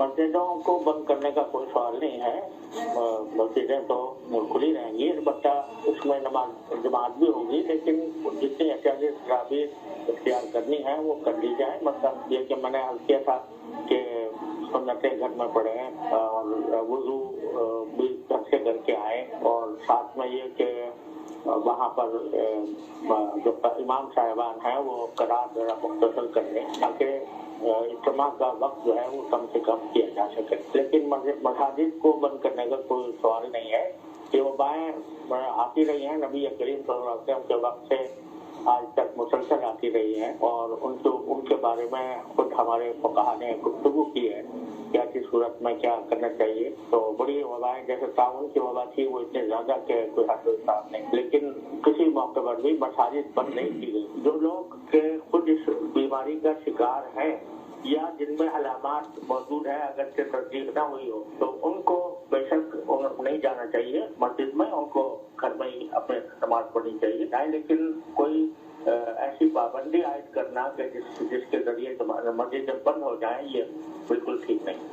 مسجدوں کو بند کرنے کا کوئی سوال نہیں ہے، مسجدیں تو کھلی رہیں گی، البتہ اس میں نماز جماعت بھی ہوگی، لیکن جتنی احتیاطی تدابیر اختیار کرنی ہے وہ کر لی جائے۔ مطلب یہ کہ میں نے عرض کیا تھا کہ سنتیں گھر میں پڑھیں اور وضو بھی گھر سے کر کے آئیں، اور ساتھ میں یہ کہ وہاں پر جو امام صاحبان ہیں وہ قرات ذرا مختصر کر لیں تاکہ اجتماع کا وقت جو ہے وہ کم سے کم کیا جا سکے۔ لیکن مساجد کو بند کرنے کا کوئی سوال نہیں ہے، یہ وبائیں آتی رہی ہیں، نبی کریم صلی اللہ علیہ وسلم کے وقت سے آج تک مسلسل آتی رہی ہیں، اور ان کے بارے میں خود ہمارے فقہا نے گفتگو کی ہے کہ ایسی صورت میں کیا کرنا چاہیے۔ تو بڑی وبائیں جیسے ڈاؤن کی وبا تھی وہ اتنے زیادہ کہ کوئی حد و حساب نہیں، لیکن کسی موقع پر بھی مساجد بند نہیں کی گئی۔ جو لوگ خود اس بیماری کا شکار ہیں یا جن میں علامات موجود ہیں، اگر سے تصدیق نہ ہوئی ہو تو ان کو بے شک نہیں جانا چاہیے مسجد میں، ان کو گھر میں ہی اپنے نماز پڑھنی چاہیے، لیکن کوئی ایسی پابندی عائد کرنا کہ جس کے ذریعے مسجدیں بند ہو جائیں، یہ بالکل ٹھیک نہیں۔